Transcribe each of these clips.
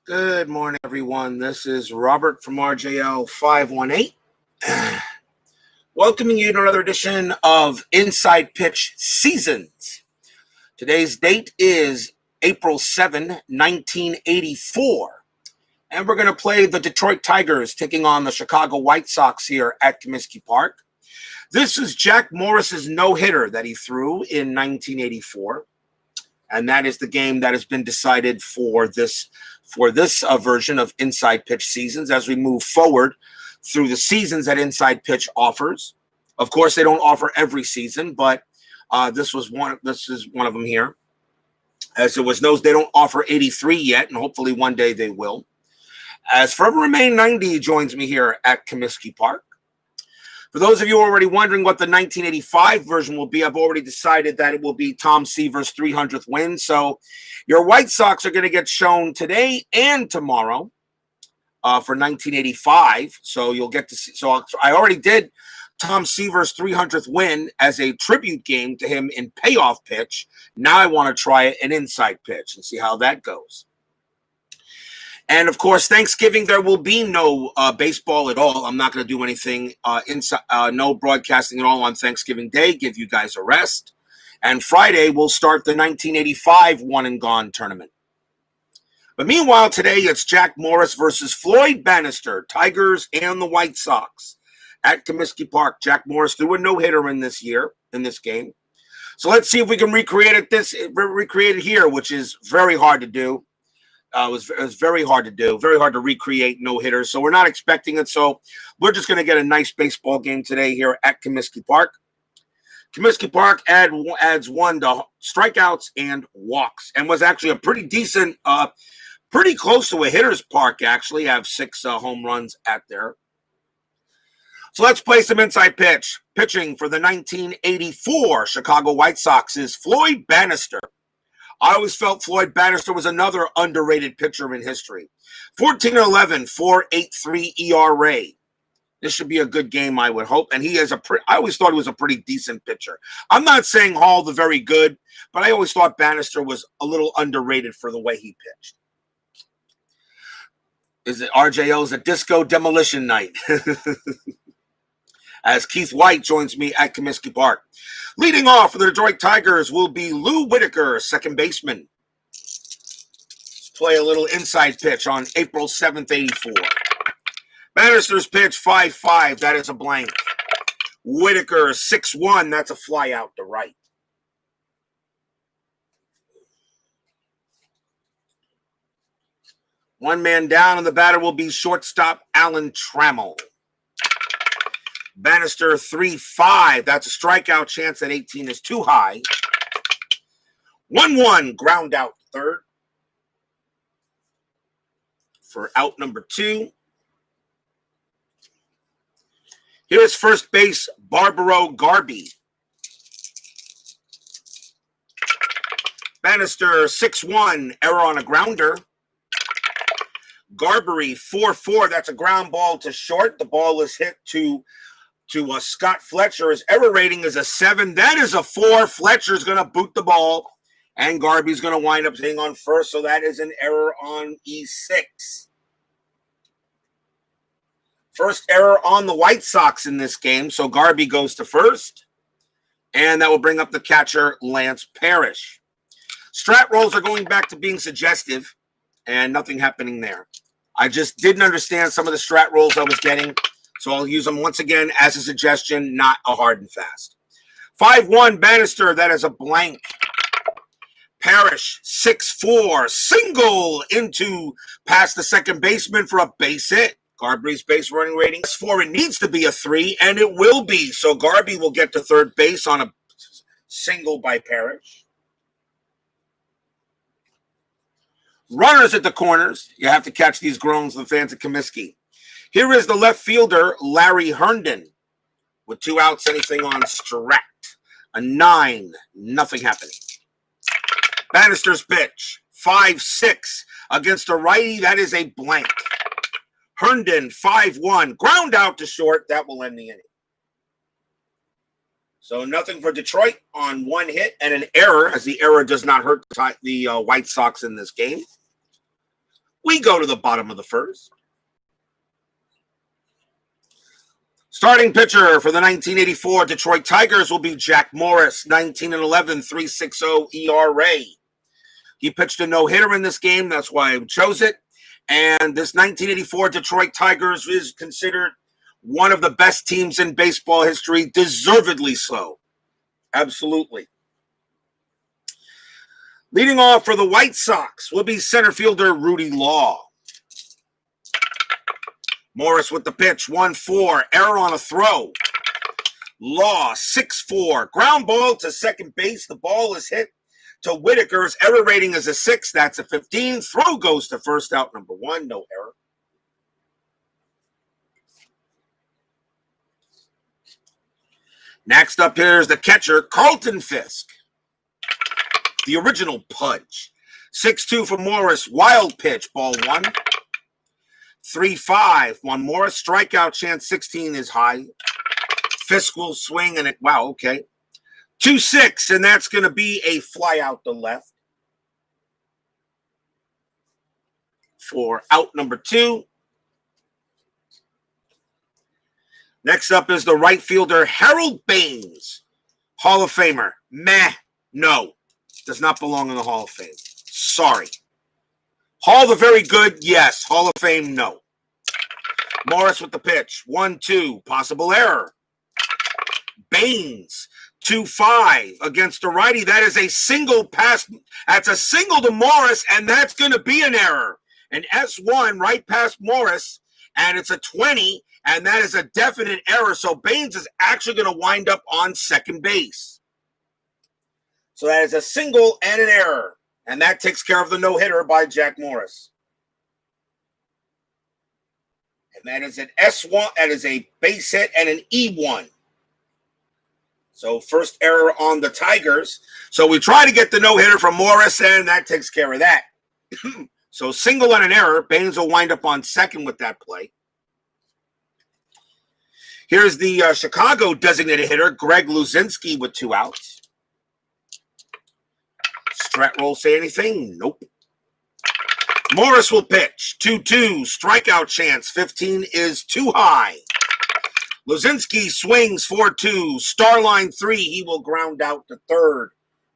Good morning, everyone. This is Robert from RJL 518, welcoming you to another edition of Inside Pitch Seasons. Today's date is April 7, 1984, and we're going to play the Detroit Tigers taking on the Chicago White Sox here at Comiskey Park. This is Jack Morris's no-hitter that he threw in 1984, and that is the game that has been decided for this version of Inside Pitch Seasons as we move forward through the seasons that Inside Pitch offers. Of course, they don't offer every season, but this is one of them here. As it was known, they don't offer 83 yet, and hopefully one day they will. As Forever Remain 90 joins me here at Comiskey Park. For those of you already wondering what the 1985 version will be, I've already decided that it will be Tom Seaver's 300th win. So your White Sox are going to get shown today and tomorrow for 1985. So you'll get to see. So I already did Tom Seaver's 300th win as a tribute game to him in Payoff Pitch. Now I want to try it in Inside Pitch and see how that goes. And, of course, Thanksgiving, there will be no baseball at all. I'm not going to do anything, no broadcasting at all on Thanksgiving Day, give you guys a rest. And Friday, we'll start the 1985 one-and-gone tournament. But meanwhile, today, it's Jack Morris versus Floyd Bannister, Tigers and the White Sox at Comiskey Park. Jack Morris threw a no-hitter in this game. So let's see if we can recreate it here, which is very hard to do. It was very hard to do, very hard to recreate no-hitters. So we're not expecting it. So we're just going to get a nice baseball game today here at Comiskey Park. Comiskey Park adds one to strikeouts and walks, and was actually a pretty decent, pretty close to a hitter's park, actually. Have 6 home runs at there. So let's play some Inside Pitch. Pitching for the 1984 Chicago White Sox is Floyd Bannister. I always felt Floyd Bannister was another underrated pitcher in history. 14-11, 4.83 ERA. This should be a good game, I would hope. And I always thought he was a pretty decent pitcher. I'm not saying Hall the very good, but I always thought Bannister was a little underrated for the way he pitched. Is it RJO's a disco demolition night? As Keith White joins me at Comiskey Park. Leading off for the Detroit Tigers will be Lou Whitaker, second baseman. Let's play a little Inside Pitch on April 7th, 84. Bannister's pitch, 5-5. That is a blank. Whitaker, 6-1. That's a fly out to right. One man down, and the batter will be shortstop Alan Trammell. Bannister, 3-5. That's a strikeout chance at 18 is too high. 1-1, ground out third for out number 2. Here's first base, Barbaro Garby. Bannister, 6-1, error on a grounder. Garby, 4-4. That's a ground ball to short. The ball is hit to Scott Fletcher. His error rating is a 7. That is a 4. Fletcher's going to boot the ball, and Garby's going to wind up hitting on first, so that is an error on E6. First error on the White Sox in this game, so Garby goes to first, and that will bring up the catcher, Lance Parrish. Strat rolls are going back to being suggestive, and nothing happening there. I just didn't understand some of the strat rolls I was getting, so I'll use them once again as a suggestion, not a hard and fast. 5-1, Bannister, that is a blank. Parrish, 6-4, single into past the second baseman for a base hit. Garby's base running rating is 4. It needs to be a 3, and it will be. So Garby will get to third base on a single by Parrish. Runners at the corners. You have to catch these groans of the fans at Comiskey. Here is the left fielder, Larry Herndon, with 2 outs, anything on Strat. A 9, nothing happening. Bannister's pitch, 5-6 against a righty. That is a blank. Herndon, 5-1. Ground out to short. That will end the inning. So nothing for Detroit on 1 hit and an error, as the error does not hurt the White Sox in this game. We go to the bottom of the first. Starting pitcher for the 1984 Detroit Tigers will be Jack Morris, 19-11, 3.60 ERA. He pitched a no-hitter in this game. That's why I chose it. And this 1984 Detroit Tigers is considered one of the best teams in baseball history, deservedly so. Absolutely. Leading off for the White Sox will be center fielder Rudy Law. Morris with the pitch, 1-4, error on a throw. Law, 6-4, ground ball to second base. The ball is hit to Whitaker's error rating is a 6. That's a 15. Throw goes to first, out number 1. No error. Next up here is the catcher, Carlton Fisk. The original Pudge. 6-2 for Morris. Wild pitch. Ball 1. 3-5. On Morris. Strikeout chance 16 is high. Fisk will swing and it. Wow, okay. 2-6, and that's going to be a fly out to left for out number 2. Next up is the right fielder, Harold Baines. Hall of Famer. Meh. No. Does not belong in the Hall of Fame. Sorry. Hall of the very good, yes. Hall of Fame, no. Morris with the pitch. 1-2. Possible error. Baines. 2-5 against the righty. That is a single pass. That's a single to Morris, and that's going to be an error. An S1 right past Morris, and it's a 20, and that is a definite error. So Baines is actually going to wind up on second base. So that is a single and an error, and that takes care of the no-hitter by Jack Morris. And that is an S1. That is a base hit and an E1. So first error on the Tigers. So we try to get the no-hitter from Morris, and that takes care of that. So single and an error. Baines will wind up on second with that play. Here's the Chicago designated hitter, Greg Lucinski, with 2 outs. Strat roll say anything? Nope. Morris will pitch. 2-2. Strikeout chance. 15 is too high. Lucinski swings 4-2. Star line 3. He will ground out to third,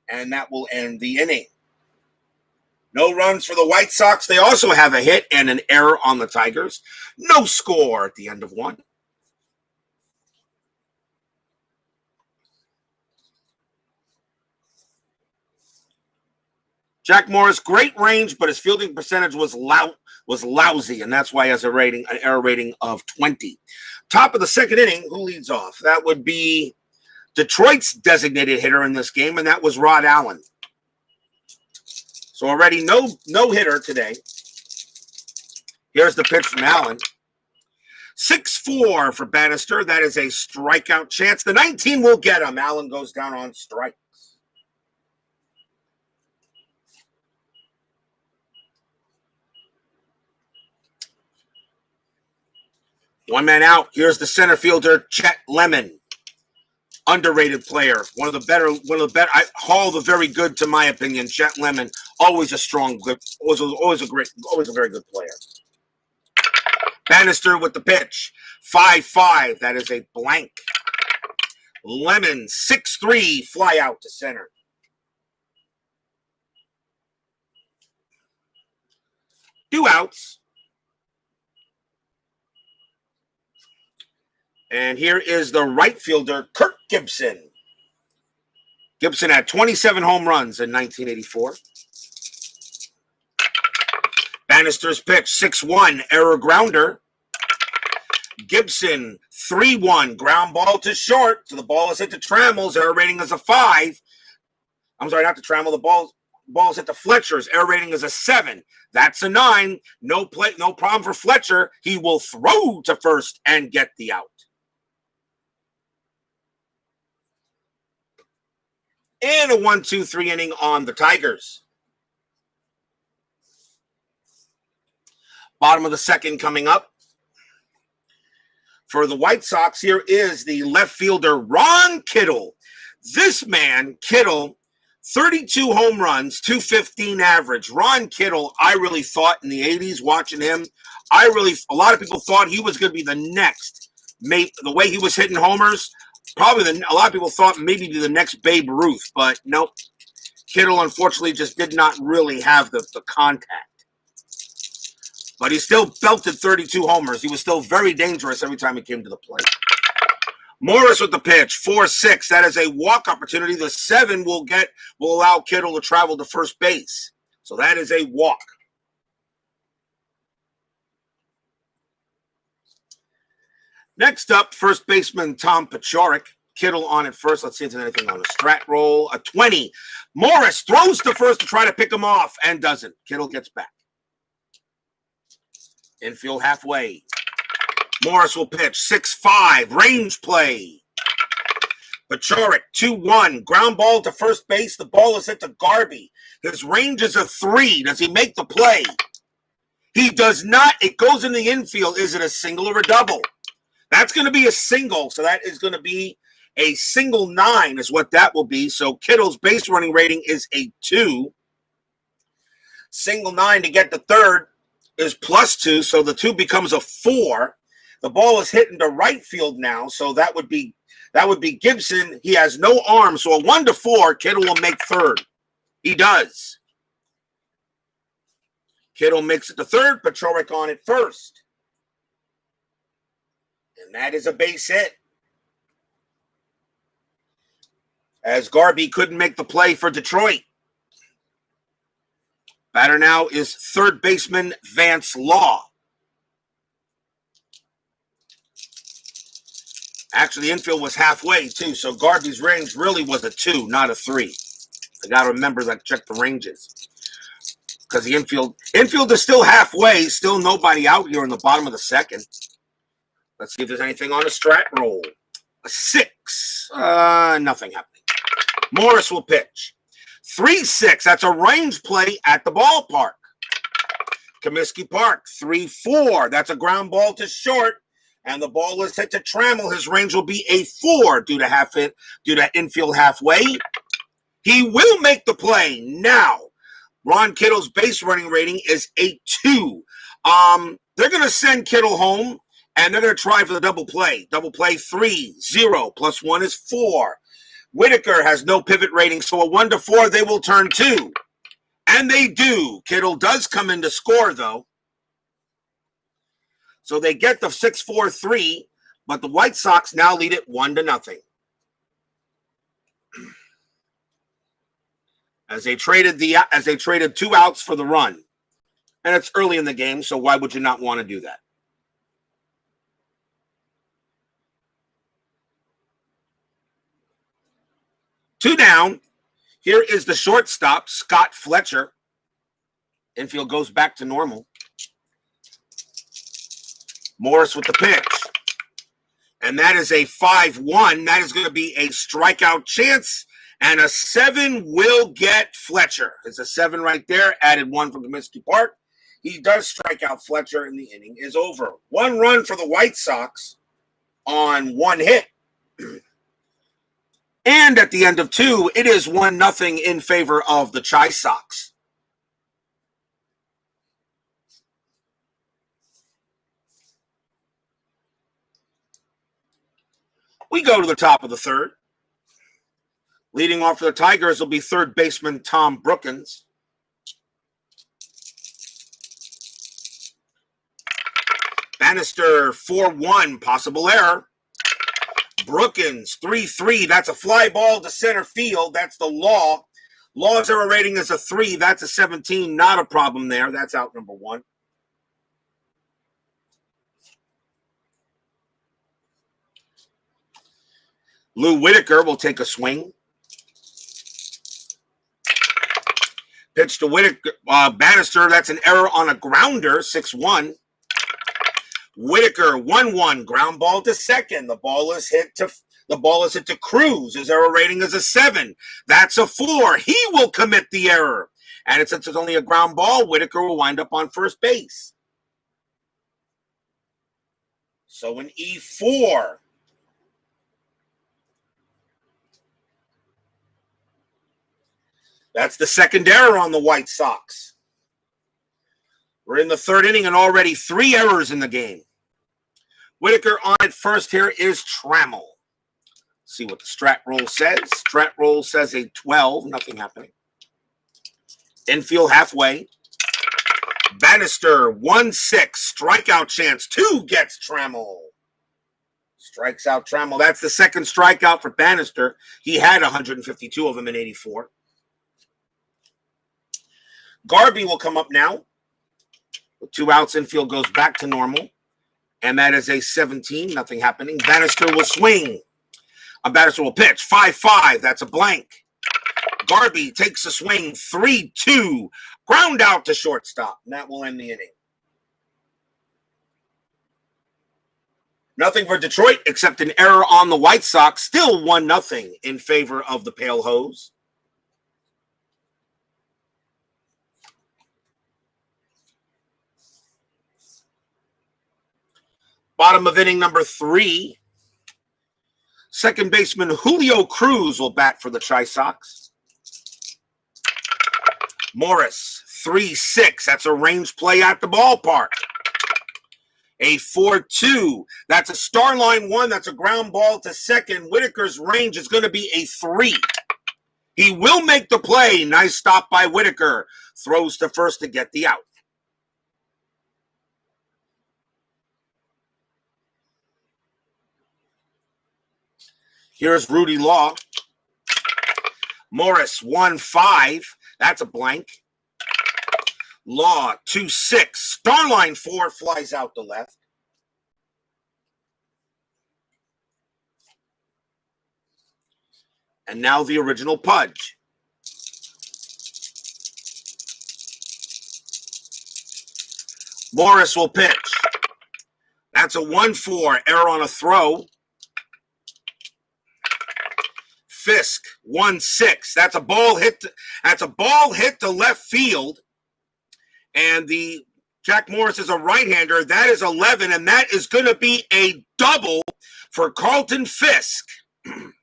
and that will end the inning. No runs for the White Sox. They also have a hit and an error on the Tigers. No score at the end of 1. Jack Morris, great range, but his fielding percentage was lousy, and that's why he has an error rating of 20. Top of the second inning, who leads off? That would be Detroit's designated hitter in this game, and that was Rod Allen. So already no hitter today. Here's the pitch from Allen. 6-4 for Bannister. That is a strikeout chance. The 19 will get him. Allen goes down on strikes. One man out. Here's the center fielder, Chet Lemon. Underrated player. One of the better. Hall the very good, to my opinion. Chet Lemon, always a strong, good, always a very good player. Bannister with the pitch. 5-5. That is a blank. Lemon, 6-3. Fly out to center. Two outs. And here is the right fielder, Kirk Gibson. Gibson had 27 home runs in 1984. Bannister's pitch, 6-1, error grounder. Gibson, 3-1, ground ball to short. So the ball is hit to Trammell's, error rating is a 5. I'm sorry, not to Trammell. The ball is hit to Fletcher's, error rating is a 7. That's a 9. No problem for Fletcher. He will throw to first and get the out. And a 1-2-3 inning on the Tigers. Bottom of the second coming up. For the White Sox, here is the left fielder, Ron Kittle. This man, Kittle, 32 home runs, 215 average. Ron Kittle, I really thought in the 80s watching him, a lot of people thought he was going to be the next, the way he was hitting homers, a lot of people thought maybe be the next Babe Ruth, but nope. Kittle, unfortunately, just did not really have the contact. But he still belted 32 homers. He was still very dangerous every time he came to the plate. Morris with the pitch, 4-6. That is a walk opportunity. The 7 will allow Kittle to travel to first base. So that is a walk. Next up, first baseman Tom Pachorick. Kittle on at first. Let's see if there's anything on the strat roll. A 20. Morris throws to first to try to pick him off and doesn't. Kittle gets back. Infield halfway. Morris will pitch. 6-5. Range play. Pachorick, 2-1. Ground ball to first base. The ball is hit to Garby. His range is a 3. Does he make the play? He does not. It goes in the infield. Is it a single or a double? That's going to be a single. So that is going to be a single 9 is what that will be. So Kittle's base running rating is a 2. Single 9 to get the third is +2. So the 2 becomes a 4. The ball is hitting to right field now. So that would be Gibson. He has no arm. So a 1-4, Kittle will make third. He does. Kittle makes it to third. Pachorick on at first. And that is a base hit. As Garby couldn't make the play for Detroit. Batter now is third baseman Vance Law. Actually, the infield was halfway, too, so Garby's range really was a 2, not a 3. I got to remember that, check the ranges. Because the infield is still halfway, still nobody out here in the bottom of the second. Let's see if there's anything on a strat roll. A 6. Nothing happening. Morris will pitch. 3-6. That's a range play at the ballpark. Comiskey Park. 3-4. That's a ground ball to short. And the ball is hit to Trammell. His range will be a 4 due to infield halfway. He will make the play. Now, Ron Kittle's base running rating is a 2. They're going to send Kittle home, and they're going to try for the double play. Double play 3-0 +1 is 4. Whitaker has no pivot rating, so a 1-4, they will turn 2. And they do. Kittle does come in to score, though. So they get the 6-4-3, but the White Sox now lead it 1-0. As they traded 2 outs for the run. And it's early in the game, so why would you not want to do that? Two down. Here is the shortstop, Scott Fletcher. Infield goes back to normal. Morris with the pitch. And that is a 5-1. That is going to be a strikeout chance. And a 7 will get Fletcher. It's a 7 right there. Added 1 from Comiskey Park. He does strike out Fletcher, and the inning is over. 1 run for the White Sox on 1 hit. And at the end of 2, it is 1-0 in favor of the Chi Sox. We go to the top of the third. Leading off for the Tigers will be third baseman Tom Brookins. Bannister 4-1, possible error. Brookins 3-3, that's a fly ball to center field. That's the Law. Law's error rating is a 3. That's a 17, not a problem there. That's out number 1. Lou Whitaker will take a swing. Pitch to Whitaker, Bannister. That's an error on a grounder, 6-1. Whitaker 1-1, ground ball to second. The ball is hit to Cruz. His error rating is a 7. That's a 4. He will commit the error. And since it's only a ground ball, Whitaker will wind up on first base. So an E4. That's the second error on the White Sox. We're in the third inning and already 3 errors in the game. Whitaker on at first. Here is Trammell. See what the strat roll says. Strat roll says a 12. Nothing happening. Infield halfway. Bannister 1-6. Strikeout chance. 2 gets Trammell. Strikes out Trammell. That's the second strikeout for Bannister. He had 152 of them in 84. Garby will come up now. With 2 outs, infield goes back to normal. And that is a 17. Nothing happening. Bannister will swing. Bannister will pitch. 5-5. That's a blank. Garby takes a swing. 3-2. Ground out to shortstop. And that will end the inning. Nothing for Detroit except an error on the White Sox. Still 1-0 in favor of the Pale Hose. Bottom of inning number 3. Second baseman Julio Cruz will bat for the Chi-Sox. Morris, 3-6. That's a range play at the ballpark. A 4-2. That's a star line 1. That's a ground ball to second. Whitaker's range is going to be a 3. He will make the play. Nice stop by Whitaker. Throws to first to get the out. Here's Rudy Law. Morris, 1-5. That's a blank. Law, 2-6. Starline 4 flies out to left. And now the original Pudge. Morris will pitch. That's a 1-4. Error on a throw. Fisk, 1-6. That's a ball hit to left field. And the Jack Morris is a right-hander. That is 11, and that is going to be a double for Carlton Fisk. The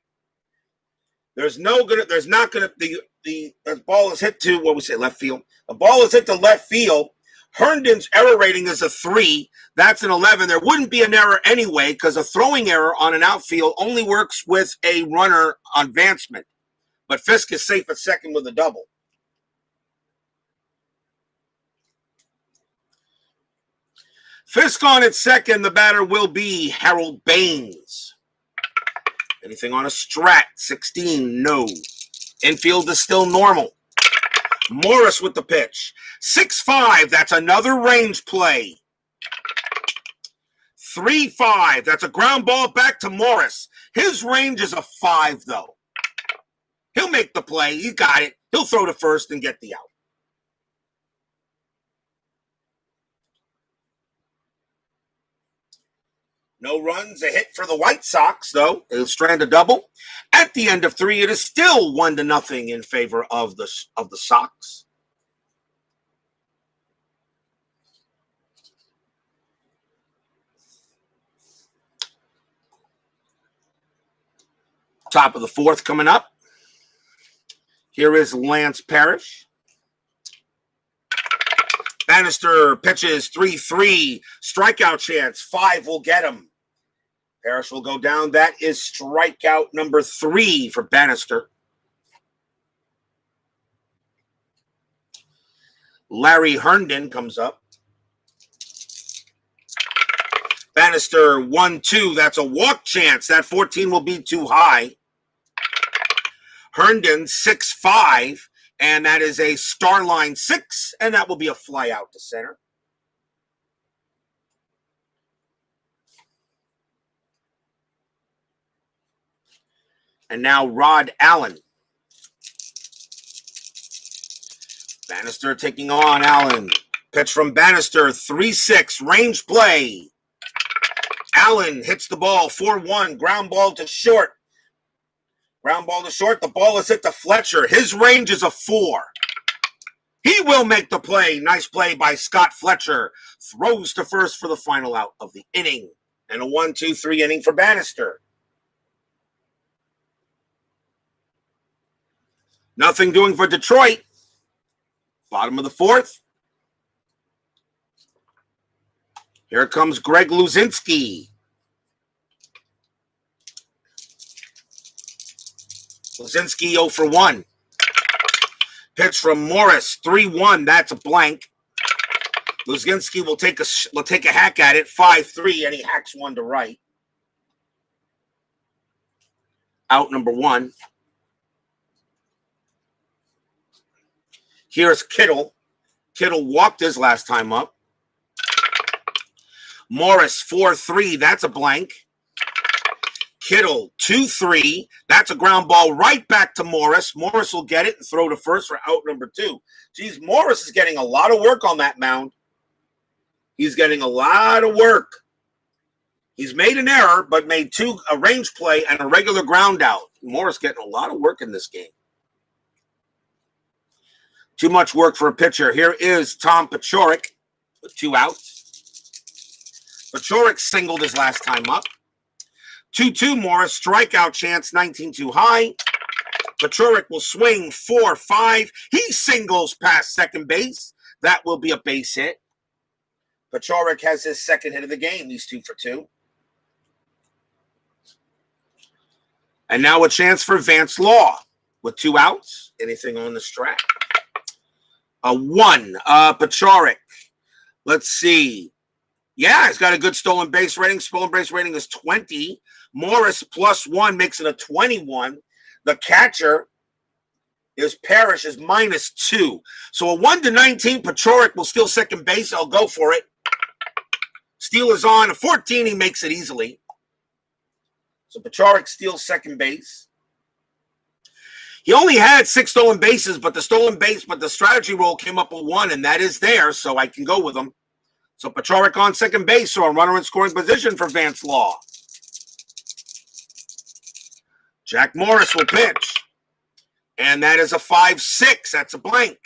ball is hit to left field. The ball is hit to left field. Herndon's error rating is a 3. That's an 11. There wouldn't be an error anyway because a throwing error on an outfield only works with a runner advancement. But Fisk is safe at second with a double. Fisk on at second. The batter will be Harold Baines. Anything on a strat? 16, no. Infield is still normal. Morris with the pitch. 6-5. That's another range play. 3-5. That's a ground ball back to Morris. His range is a 5, though. He'll make the play. He got it. He'll throw to first and get the out. No runs, a hit for the White Sox, though. They'll strand a double. At the end of 3, it is still 1-0 in favor of the Sox. Top of the 4th coming up. Here is Lance Parrish. Bannister pitches 3-3. Strikeout chance. 5 will get him. Parrish will go down. That is strikeout number 3 for Bannister. Larry Herndon comes up. Bannister 1-2. That's a walk chance. That 14 will be too high. Herndon 6-5. And that is a star line 6. And that will be a fly out to center. And now Rod Allen. Bannister taking on Allen. Pitch from Bannister, 3-6, range play. Allen hits the ball, 4-1, ground ball to short. Ground ball to short, the ball is hit to Fletcher. His range is a 4. He will make the play. Nice play by Scott Fletcher. Throws to first for the final out of the inning. And a 1-2-3 inning for Bannister. Nothing doing for Detroit. Bottom of the fourth. Here comes Greg Lucinski. Lucinski 0 for 1. Pitch from Morris, 3-1. That's a blank. Lucinski will take a hack at it, 5-3, and he hacks one to right. Out number 1. Here's Kittle. Kittle walked his last time up. Morris, 4-3. That's a blank. Kittle, 2-3. That's a ground ball right back to Morris. Morris will get it and throw to first for out number 2. Geez, Morris is getting a lot of work on that mound. He's getting a lot of work. He's made an error, but made a range play and a regular ground out. Morris getting a lot of work in this game. Too much work for a pitcher. Here is Tom Pachorick with 2 outs. Pachorick singled his last time up. 2-2 Morris, strikeout chance, 19 too high. Pachorick will swing 4-5. He singles past second base. That will be a base hit. Pachorick has his second hit of the game. He's 2 for 2. And now a chance for Vance Law with 2 outs. Anything on the strat? A 1. Pachorick. Let's see. Yeah, he's got a good stolen base rating. Stolen base rating is 20. Morris +1 makes it a 21. The catcher is Parrish is -2. So a 1-19, Pachorick will steal second base. I'll go for it. Steal is on. A 14, he makes it easily. So Pachorick steals second base. He only had 6 stolen bases, but the strategy roll came up with 1, and that is there, so I can go with him. So Pachorick on second base, so a runner in scoring position for Vance Law. Jack Morris will pitch. And that is a 5-6. That's a blank.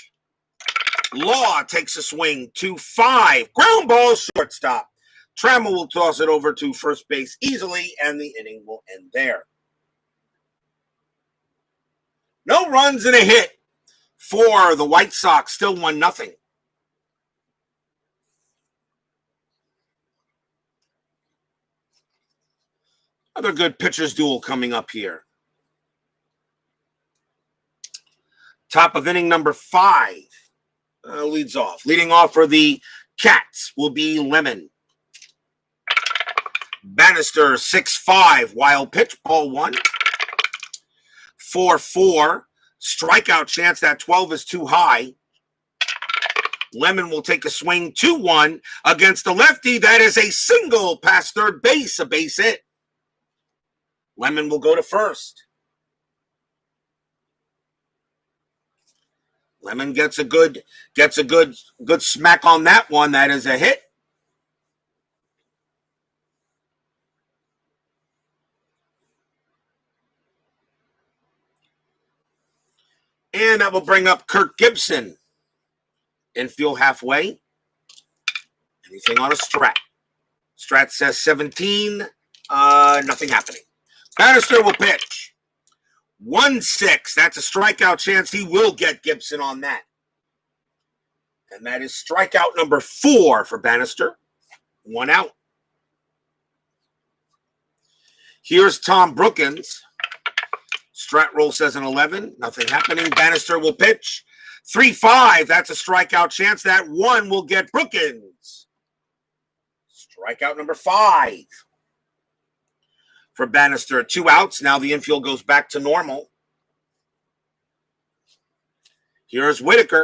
Law takes a swing, 2-5. Ground ball, shortstop. Trammell will toss it over to first base easily, and the inning will end there. No runs and a hit for the White Sox. Still 1-0. Another good pitcher's duel coming up here. Top of inning number 5 leads off. Leading off for the Cats will be Lemon. Bannister, 6-5. Wild pitch, ball 1. 4-4. Strikeout chance. That 12 is too high. Lemon will take a swing, 2-1 against the lefty. That is a single past third base, a base hit. Lemon will go to first. Lemon gets a good smack on that one. That is a hit. And that will bring up Kirk Gibson. Infield halfway. Anything on a strat? Strat says 17. Nothing happening. Bannister will pitch. 1-6. That's a strikeout chance. He will get Gibson on that. And that is strikeout number 4 for Bannister. 1 out. Here's Tom Brookins. Strat roll says an 11. Nothing happening. Bannister will pitch. 3-5. That's a strikeout chance. That 1 will get Brookins. Strikeout number 5. For Bannister, 2 outs. Now the infield goes back to normal. Here's Whitaker.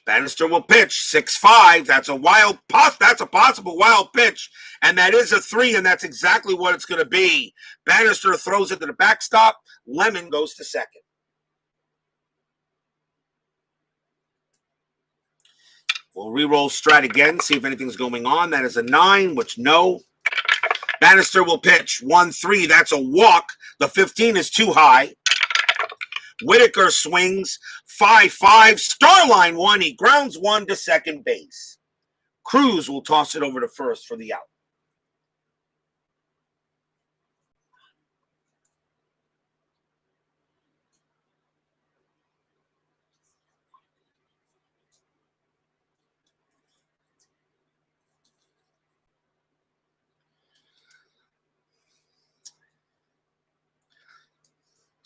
Bannister will pitch. 6-5. That's a possible wild pitch. And that is a 3, and that's exactly what it's going to be. Bannister throws it to the backstop. Lemon goes to second. We'll re-roll strat again, see if anything's going on. That is a 9, which no. Bannister will pitch. 1-3. That's a walk. The 15 is too high. Whitaker swings. 5-5. Starline 1. He grounds 1 to second base. Cruz will toss it over to first for the out.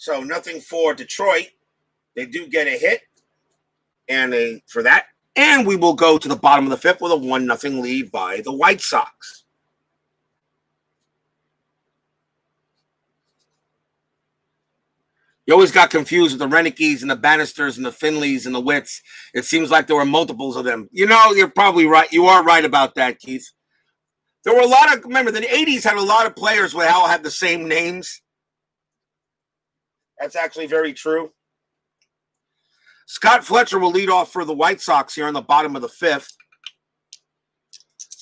So nothing for Detroit. They do get a hit for that. And we will go to the bottom of the fifth with a 1-0 lead by the White Sox. You always got confused with the Renekes and the Bannisters and the Finleys and the Wits. It seems like there were multiples of them. You know, you're probably right. You are right about that, Keith. There were a lot of, remember, the 80s had a lot of players who all had the same names. That's actually very true. Scott Fletcher will lead off for the White Sox here in the bottom of the fifth.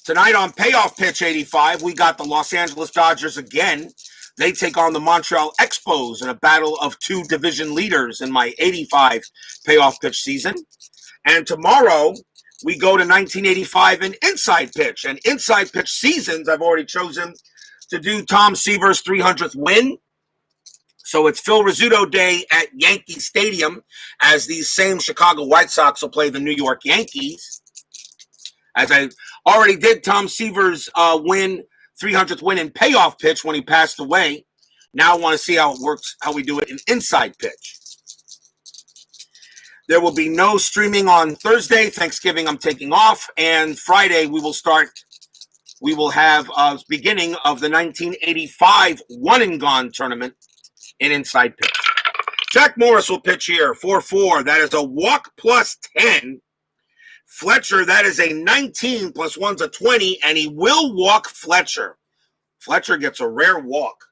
Tonight on Payoff Pitch 85, we got the Los Angeles Dodgers again. They take on the Montreal Expos in a battle of two division leaders in my 85 Payoff Pitch season. And tomorrow, we go to 1985 in Inside Pitch. And Inside Pitch seasons, I've already chosen to do Tom Seaver's 300th win. So it's Phil Rizzuto Day at Yankee Stadium, as these same Chicago White Sox will play the New York Yankees. As I already did Tom Seaver's 300th win in Payoff Pitch when he passed away. Now I want to see how it works, how we do it in Inside Pitch. There will be no streaming on Thursday. Thanksgiving I'm taking off. And Friday we will have beginning of the 1985 One and Gone tournament in Inside Pitch. Jack Morris will pitch here, 4-4. That is a walk plus 10. Fletcher, that is a 19 plus 1's a 20, and he will walk Fletcher. Fletcher gets a rare walk.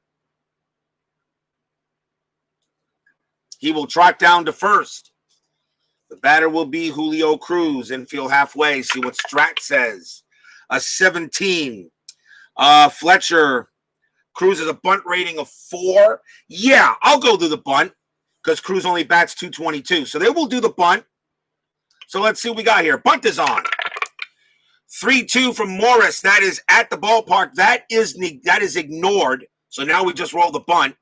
He will trot down to first. The batter will be Julio Cruz, infield halfway. See what Strat says. A 17. Fletcher. Cruz is a bunt rating of 4. Yeah, I'll go do the bunt because Cruz only bats 222. So they will do the bunt. So let's see what we got here. Bunt is on. 3-2 from Morris. That is at the ballpark. That is ignored. So now we just roll the bunt.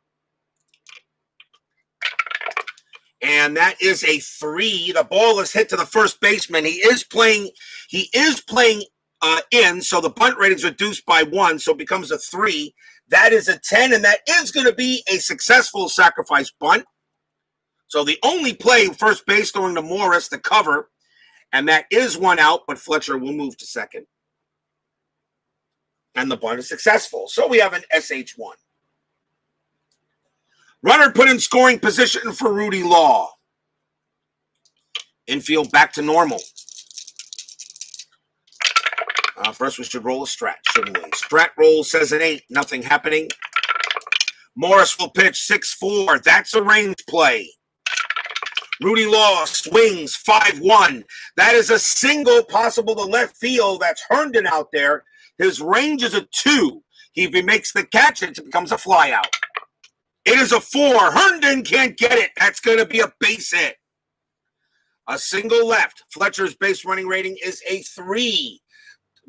And that is a 3. The ball is hit to the first baseman. He is playing in, so the bunt rating is reduced by 1, so it becomes a 3. That is a 10, and that is going to be a successful sacrifice bunt. So the only play first base throwing to Morris to cover, and that is 1 out, but Fletcher will move to second. And the bunt is successful. So we have an SH1. Runner put in scoring position for Rudy Law. Infield back to normal. First, we should roll a strat, shouldn't we? Strat roll says an 8. Nothing happening. Morris will pitch 6-4. That's a range play. Rudy Law swings 5-1. That is a single possible to left field. That's Herndon out there. His range is a 2. If he makes the catch, it becomes a fly out. It is a 4. Herndon can't get it. That's going to be a base hit. A single left. Fletcher's base running rating is a 3.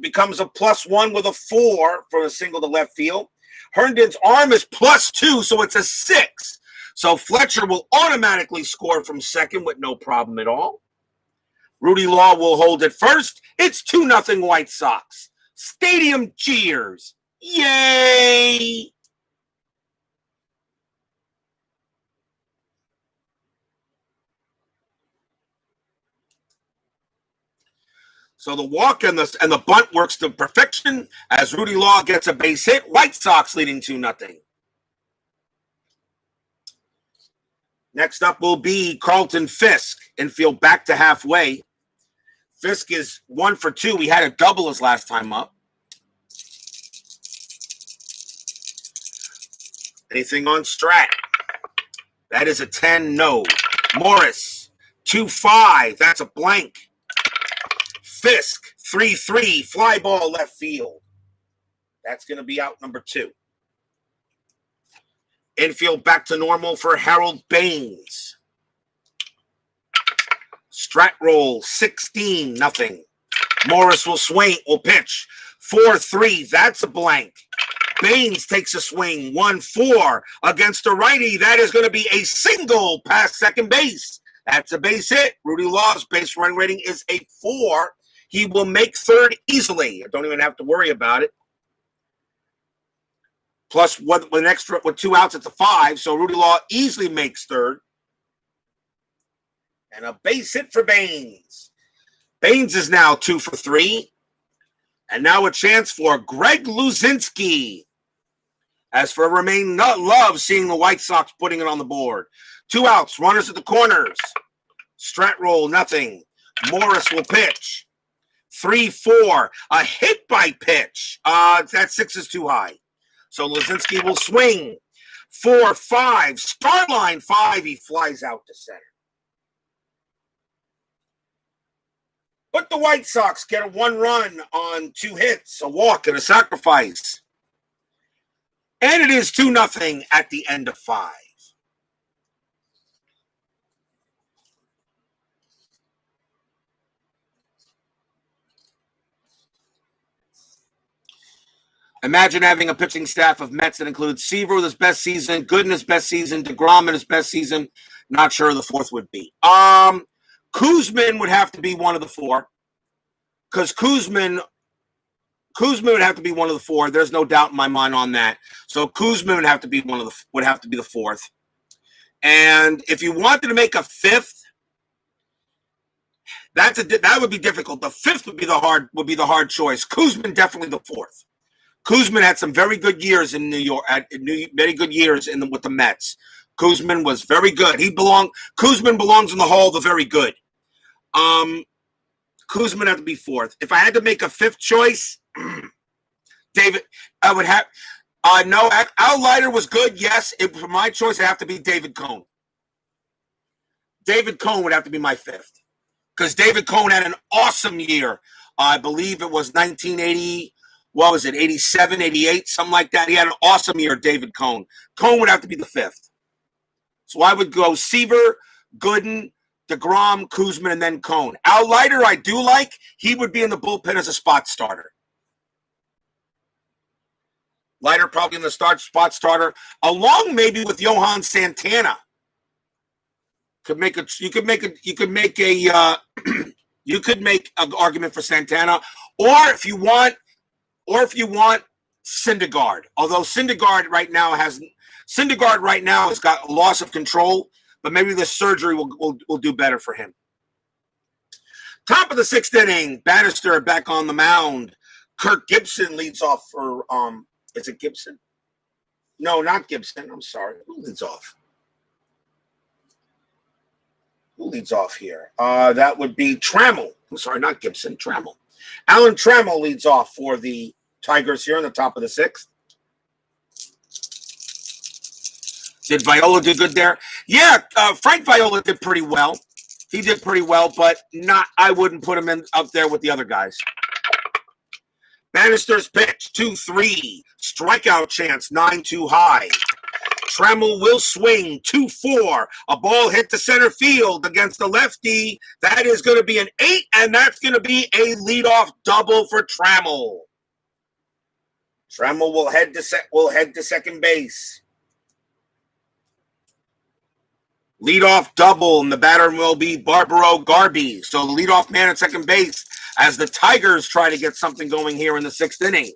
Becomes a +1 with a 4 for a single to left field. Herndon's arm is +2, so it's a 6. So Fletcher will automatically score from second with no problem at all. Rudy Law will hold it first. It's 2-0 White Sox. Stadium cheers. Yay! So the walk and the bunt works to perfection as Rudy Law gets a base hit. White Sox leading 2-0. Next up will be Carlton Fisk. Infield back to halfway. Fisk is 1 for 2. He had a double his last time up. Anything on Strat? That is a 10, no. Morris, 2-5. That's a blank. Fisk, 3-3, fly ball left field. That's going to be out number 2. Infield back to normal for Harold Baines. Strat roll, 16-0. Morris will pitch. 4-3, that's a blank. Baines takes a swing, 1-4 against a righty. That is going to be a single past second base. That's a base hit. Rudy Law's base running rating is a 4. He will make third easily. I don't even have to worry about it. Plus with an extra with 2 outs, it's a 5. So Rudy Law easily makes third. And a base hit for Baines. Baines is now 2 for 3. And now a chance for Greg Lucinski. As for Remain love seeing the White Sox putting it on the board. 2 outs, runners at the corners. Strat roll, nothing. Morris will pitch. 3-4, a hit by pitch. That 6 is too high. So Lucinski will swing. 4-5, start line 5. He flies out to center. But the White Sox get a 1 run on 2 hits, a walk, and a sacrifice. And it is 2-0 at the end of 5. Imagine having a pitching staff of Mets that includes Seaver with his best season, Good in his best season, DeGrom in his best season. Not sure the fourth would be. Koosman would have to be one of the 4. Because Koosman would have to be one of the 4. There's no doubt in my mind on that. So Koosman would have to be the 4th. And if you wanted to make a 5th, that would be difficult. The 5th would be the hard choice. Koosman definitely the 4th. Koosman had some very good years in New York. Very good years with the Mets. Koosman was very good. Koosman belongs in the Hall of the Very Good. Koosman had to be 4th. If I had to make a 5th choice, David, I would have. No, Al Leiter was good. Yes, for my choice, it'd have to be David Cone. David Cone would have to be my 5th because David Cone had an awesome year. I believe it was 1980. What was it? 87, 88, something like that. He had an awesome year, David Cone. Cone would have to be the 5th. So I would go Seaver, Gooden, DeGrom, Koosman, and then Cone. Al Leiter, I do like. He would be in the bullpen as a spot starter. Leiter probably in the spot starter, along maybe with Johan Santana. You could make an argument for Santana, or if you want Syndergaard. Although Syndergaard right now has got a loss of control, but maybe the surgery will do better for him. Top of the 6th inning, Bannister back on the mound. Kirk Gibson leads off for is it Gibson? No, not Gibson. I'm sorry. Who leads off? Who leads off here? That would be Trammell. I'm sorry, not Gibson. Trammell. Alan Trammell leads off for the Tigers here in the top of the 6th. Did Viola do good there? Yeah, Frank Viola did pretty well. He did pretty well, but I wouldn't put him up there with the other guys. Bannister's pitch, 2-3. Strikeout chance, 9 too high. Trammell will swing, 2-4. A ball hit to center field against the lefty. That is going to be an 8, and that's going to be a leadoff double for Trammell. Trammell will head to second base. Leadoff double, and the batter will be Barbaro Garby. So the leadoff man at second base as the Tigers try to get something going here in the 6th inning.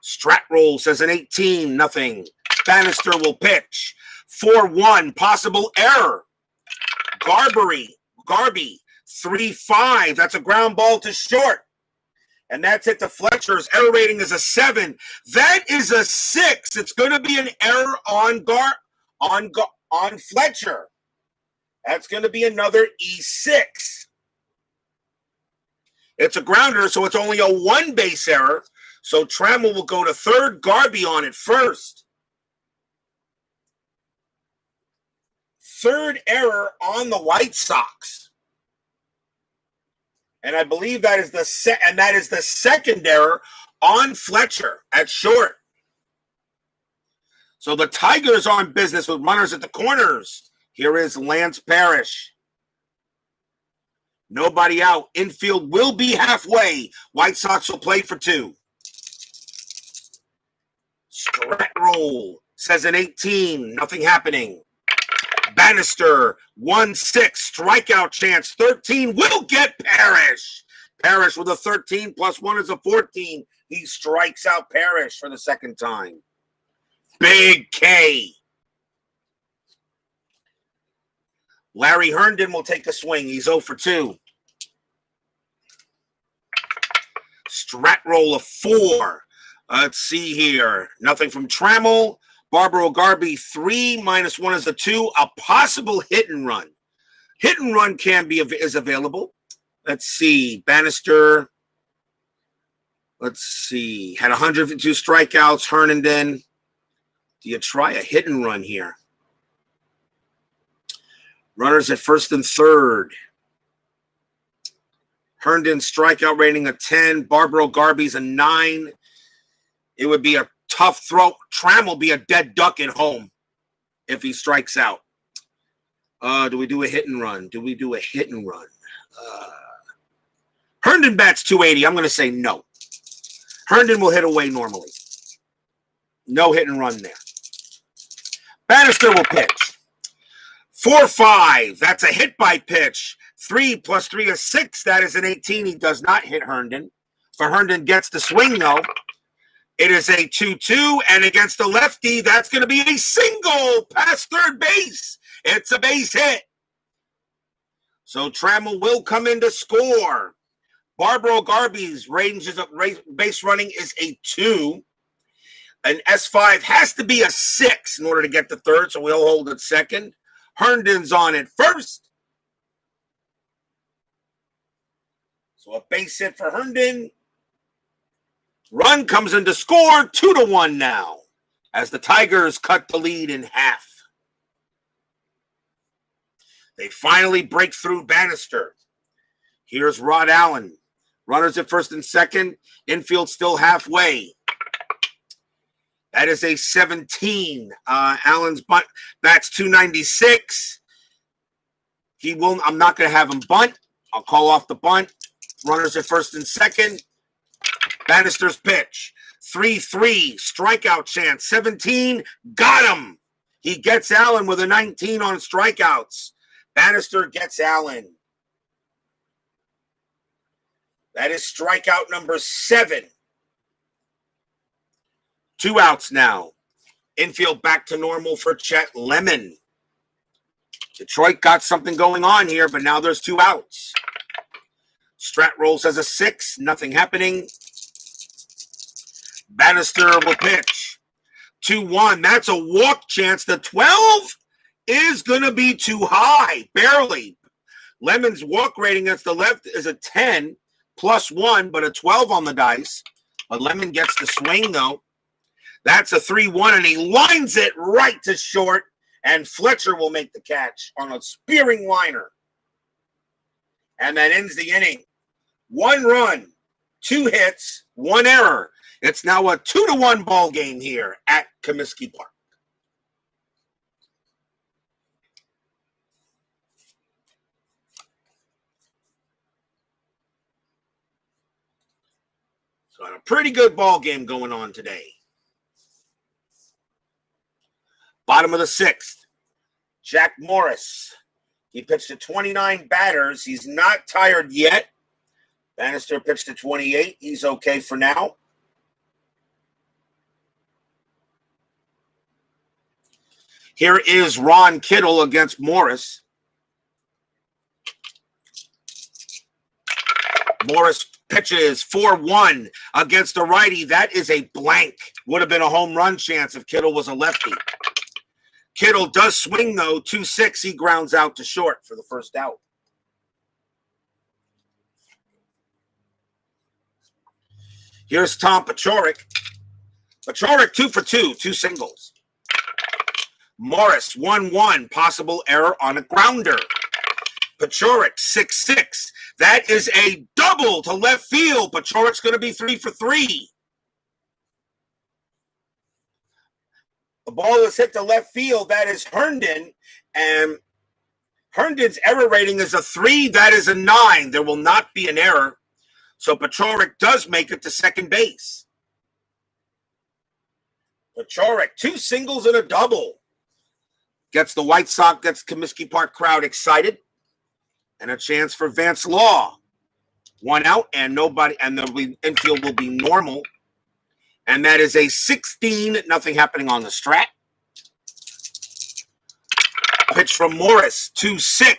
Strat roll says an 18-0. Bannister will pitch. 4-1, possible error. Garby, 3-5. That's a ground ball to short. And that's it to Fletcher's error rating is a 7. That is a 6. It's going to be an error on Fletcher. That's going to be another E6. It's a grounder, so it's only a 1-base error. So Trammell will go to third, Garby on it first. Third error on the White Sox. And I believe that is the second error on Fletcher at short. So the Tigers are in business with runners at the corners. Here is Lance Parrish. Nobody out. Infield will be halfway. White Sox will play for 2. Strat roll says an 18. Nothing happening. Bannister, 1-6. Strikeout chance. 13 will get Parrish. Parrish with a 13 plus 1 is a 14. He strikes out Parrish for the second time. Big K. Larry Herndon will take a swing. He's 0 for 2. Strat roll of 4. Let's see here. Nothing from Trammell. Barbaro Garby 3, -1 is a 2. A possible hit and run. Hit and run is available. Let's see. Bannister. Let's see. Had 102 strikeouts. Herndon. Do you try a hit and run here? Runners at first and third. Herndon's strikeout rating a 10. Barbaro Garby's a 9. It would be a tough throw. Trammell will be a dead duck at home if he strikes out. Do we do a hit and run? Herndon bats 280. I'm going to say no. Herndon will hit away normally. No hit and run there. Bannister will pitch. 4-5. That's a hit by pitch. 3 + 3 is 6. That is an 18. He does not hit Herndon. But Herndon gets the swing, though. It is a 2-2. And against the lefty, that's going to be a single past third base. It's a base hit. So Trammell will come in to score. Barbaro Garby's base running is a 2. An S5 has to be a 6 in order to get the third, so we'll hold it second. Herndon's on at first. So a base hit for Herndon. Run comes in to score, 2-1 now, as the Tigers cut the lead in half. They finally break through Bannister. Here's Rod Allen. Runners at first and second. Infield still halfway. That is a 17. Allen's bunt bats 296. I'm not going to have him bunt. I'll call off the bunt. Runners at first and second. Bannister's pitch. 3-3. Strikeout chance. 17. Got him. He gets Allen with a 19 on strikeouts. Bannister gets Allen. That is strikeout number 7. 2 outs now. Infield back to normal for Chet Lemon. Detroit got something going on here, but now there's 2 outs. Strat rolls as a 6. Nothing happening. Bannister will pitch. 2-1. That's a walk chance. The 12 is going to be too high. Barely. Lemon's walk rating against the left is a 10 +1, but a 12 on the dice. But Lemon gets the swing, though. That's a 3-1, and he lines it right to short, and Fletcher will make the catch on a spearing liner. And that ends the inning. 1 run, 2 hits, 1 error. It's now a 2-1 ball game here at Comiskey Park. So a pretty good ball game going on today. Bottom of the 6th, Jack Morris. He pitched to 29 batters. He's not tired yet. Bannister pitched to 28. He's okay for now. Here is Ron Kittle against Morris. Morris pitches 4-1 against the righty. That is a blank. Would have been a home run chance if Kittle was a lefty. Kittle does swing, though. 2-6. He grounds out to short for the first out. Here's Tom Pachorick. Pachorick 2 for 2. 2 singles. Morris 1-1. Possible error on a grounder. Pachorick 6-6. That is a double to left field. Pachorick's going to be 3 for 3. The ball is hit to left field. That is Herndon. And Herndon's error rating is a 3. That is a 9. There will not be an error. So Pachorick does make it to second base. Pachorick, 2 singles and a double. Gets the White Sox, gets Comiskey Park crowd excited. And a chance for Vance Law. 1 out and nobody, and the infield will be normal And that is a 16, nothing happening on the strat. Pitch from Morris, 2-6.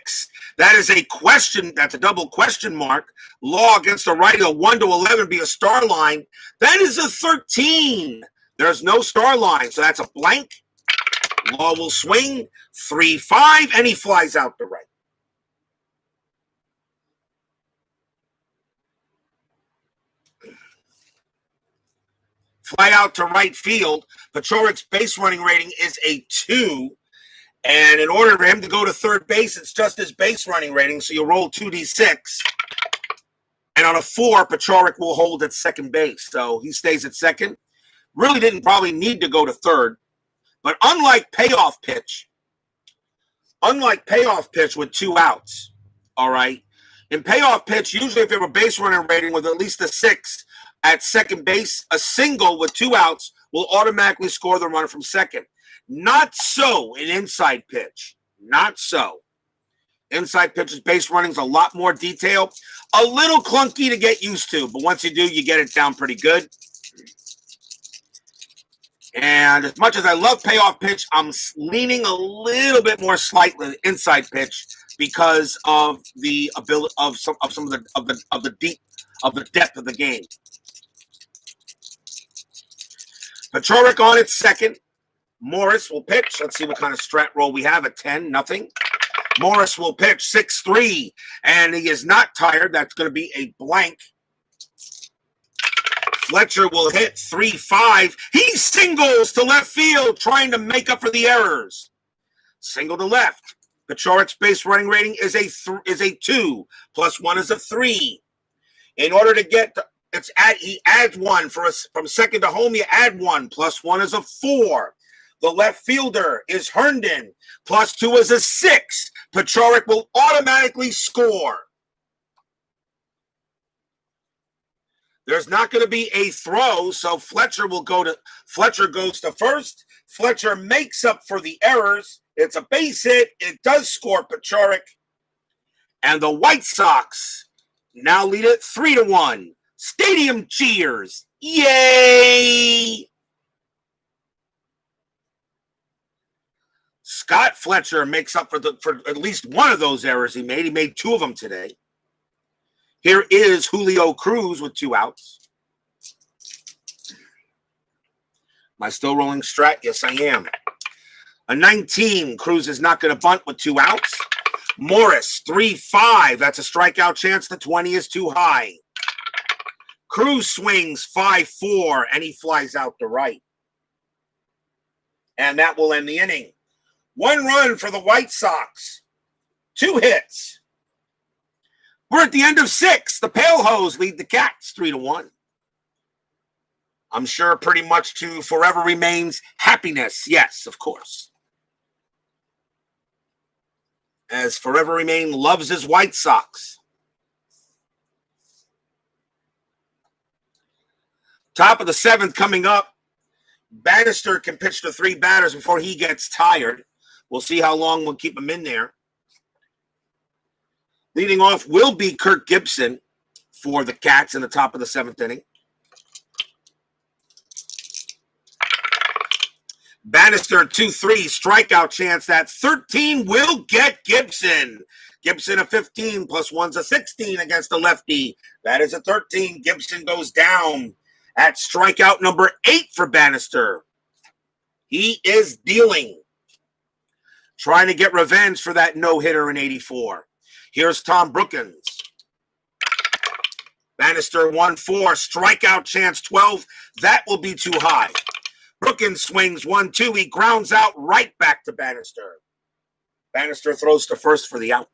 That is a question. That's a double question mark. Law against the righty, a 1 to 11 be a star line. That is a 13. There's no star line, so that's a blank. Law will swing, 3-5, and he flies out to right. Fly out to right field. Pachorik's base running rating is a 2. And in order for him to go to third base, it's just his base running rating. So you roll 2d6. And on a 4, Pacharik will hold at second base. So he stays at second. Really didn't probably need to go to third. But unlike payoff pitch with 2 outs, all right, in payoff pitch, usually if you have a base running rating with at least a 6 at second base, a single with 2 outs will automatically score the run from second. Not so in inside pitch. Not so. Inside pitch's base running is a lot more detailed. A little clunky to get used to, but once you do, you get it down pretty good. And as much as I love payoff pitch, I'm leaning a little bit more slightly inside pitch because of the ability of some of the depth of the game. Pacharik on its second. Morris will pitch. Let's see what kind of strat roll we have at 10, nothing. Morris will pitch 6-3, and he is not tired. That's going to be a blank. Fletcher will hit 3-5. He singles to left field, trying to make up for the errors. Single to left. Pachorik's base running rating is a 2, plus 1 is a 3. In order to get to, he adds 1 from second to home. You add 1, plus 1 is a 4. The left fielder is Herndon, plus 2 is a 6. Pacharik will automatically score. There's not going to be a throw, so Fletcher goes to first. Fletcher makes up for the errors. It's a base hit. It does score Pacharik. And the White Sox now lead it 3-1. Stadium cheers. Yay! Scott Fletcher makes up for at least one of those errors he made. He made 2 of them today. Here is Julio Cruz with 2 outs. Am I still rolling strat? Yes, I am. A 19. Cruz is not going to bunt with 2 outs. Morris, 3-5. That's a strikeout chance. The 20 is too high. Cruz swings 5-4, and he flies out to right. And that will end the inning. 1 run for the White Sox. 2 hits. We're at the end of 6. The Pale Hose lead the Cats 3-1. I'm sure pretty much to Forever Remains happiness. Yes, of course. As Forever Remain loves his White Sox. Top of the 7th coming up. Bannister can pitch to 3 batters before he gets tired. We'll see how long we'll keep him in there. Leading off will be Kirk Gibson for the Cats in the top of the 7th inning. Bannister 2-3 strikeout chance. That 13 will get Gibson. Gibson a 15 plus 1's a 16 against the lefty. That is a 13. Gibson goes down at strikeout number 8 for Bannister. He is dealing. Trying to get revenge for that no-hitter in 84. Here's Tom Brookins. Bannister 1-4, strikeout chance 12. That will be too high. Brookins swings 1-2. He grounds out right back to Bannister. Bannister throws to first for the out.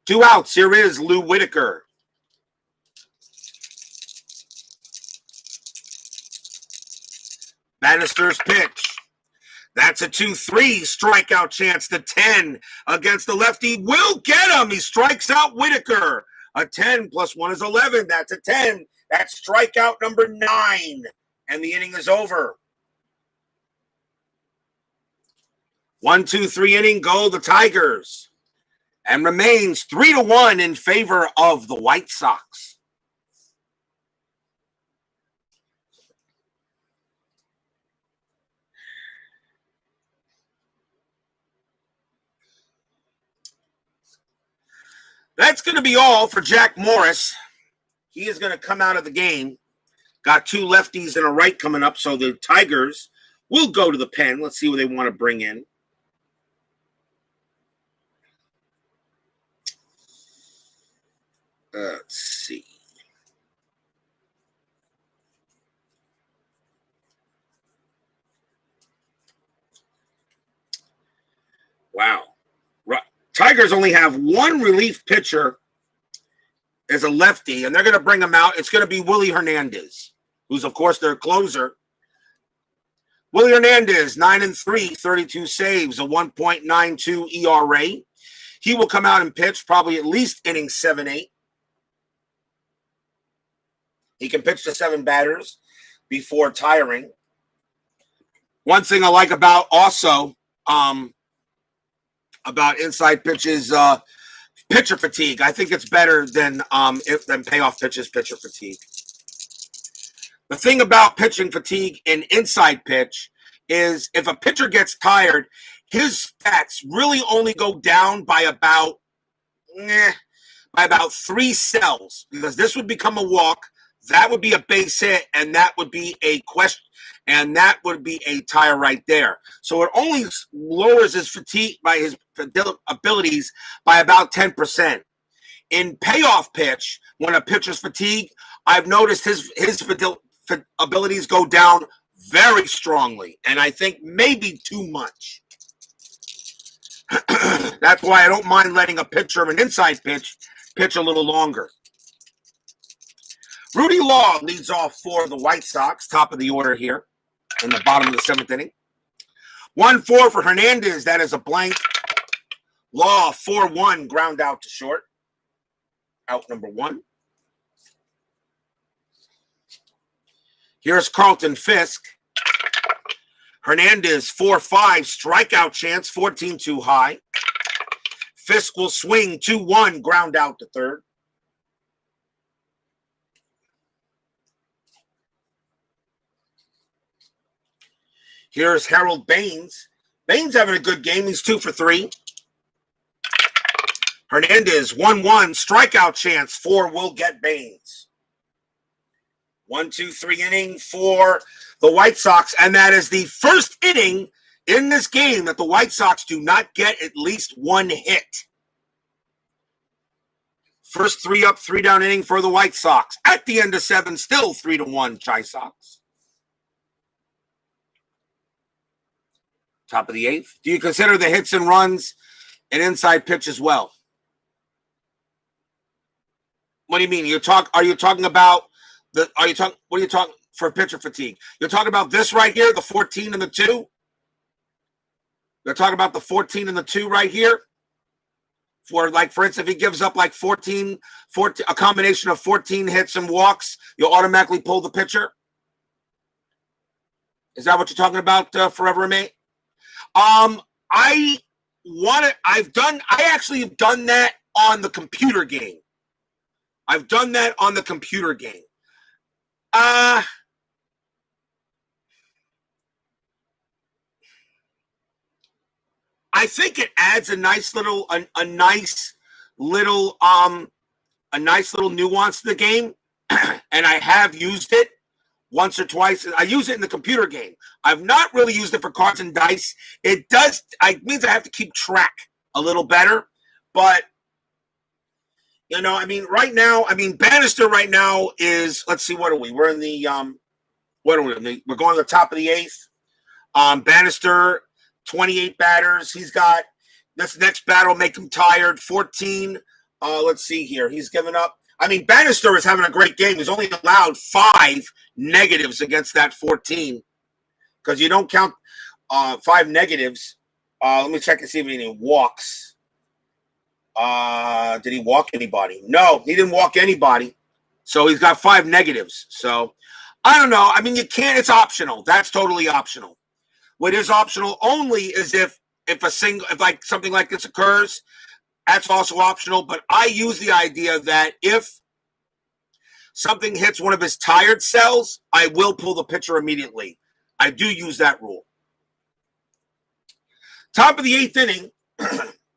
2 outs. Here is Lou Whitaker. Bannister's pitch. That's a 2-3 strikeout chance. The 10 against the lefty will get him. He strikes out Whitaker. A 10 plus 1 is 11. That's a 10. That's strikeout number 9. And the inning is over. 1-2-3 inning go the Tigers. And remains 3-1 in favor of the White Sox. That's going to be all for Jack Morris. He is going to come out of the game. Got two lefties and a right coming up, so the Tigers will go to the pen. Let's see what they want to bring in. Let's see. Wow. Tigers only have one relief pitcher as a lefty, and they're going to bring him out. It's going to be Willie Hernandez, who's, of course, their closer. Willie Hernandez, 9-3, 32 saves, a 1.92 ERA. He will come out and pitch probably at least inning 7-8. He can pitch to 7 batters before tiring. One thing I like about also about inside pitches, pitcher fatigue. I think it's better than payoff pitches, pitcher fatigue. The thing about pitching fatigue in inside pitch is if a pitcher gets tired, his stats really only go down by about 3 cells, because this would become a walk, that would be a base hit, and that would be a question, and that would be a tire right there. So it only lowers his fatigue by his abilities by about 10%. In payoff pitch, when a pitcher's fatigued, I've noticed his abilities go down very strongly, and I think maybe too much. That's why I don't mind letting a pitcher of an inside pitch a little longer. Rudy Law leads off for the White Sox, top of the order here in the bottom of the 7th inning. 1-4 for Hernandez. That is a blank. Law, 4-1, ground out to short. Out number 1. Here's Carlton Fisk. Hernandez, 4-5, strikeout chance, 14 too high. Fisk will swing, 2-1, ground out to third. Here's Harold Baines. Baines having a good game. He's 2 for 3. Hernandez, 1-1, strikeout chance, 4 will get Baines. 1-2-3 inning for the White Sox, and that is the first inning in this game that the White Sox do not get at least 1 hit. First 3 up, 3 down inning for the White Sox. At the end of 7, still 3-1 Chi Sox. Top of the 8th. Do you consider the hits and runs an inside pitch as well? What do you mean? Are you talking about what are you talking for pitcher fatigue? You're talking about this right here, the 14 and the 2? You're talking about the 14 and the 2 right here? For instance, if he gives up 14, a combination of 14 hits and walks, you'll automatically pull the pitcher? Is that what you're talking about, Forever Mate? I actually have done that on the computer game. I've done that on the computer game. I think it adds a nice little nuance to the game, and I have used it once or twice. I use it in the computer game. I've not really used it for cards and dice. It means I have to keep track a little better, but right now, Bannister right now is, let's see, what are we? We're in the, we're going to the top of the 8th. Bannister, 28 batters. He's got, this next batter will make him tired. 14. Let's see here. He's given up. Bannister is having a great game. He's only allowed 5 negatives against that 14. Because you don't count 5 negatives. Let me check and see if he walks. Did he walk anybody? No, he didn't walk anybody. So he's got 5 negatives. So I don't know. You can't. It's optional. That's totally optional. What is optional only is if something like this occurs, that's also optional. But I use the idea that if something hits one of his tired cells, I will pull the pitcher immediately. I do use that rule. Top of the 8th inning,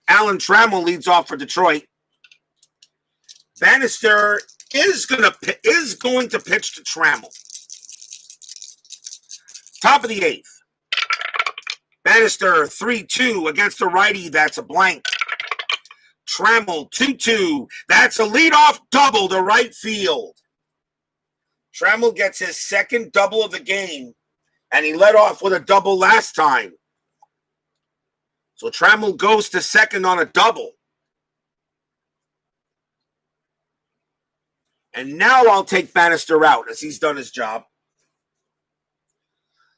Alan Trammell leads off for Detroit. Bannister is going to pitch to Trammell. Top of the 8th. Bannister 3-2 against the righty. That's a blank. Trammell 2-2. That's a leadoff double to right field. Trammell gets his second double of the game, and he led off with a double last time. So Trammell goes to second on a double. And now I'll take Bannister out as he's done his job.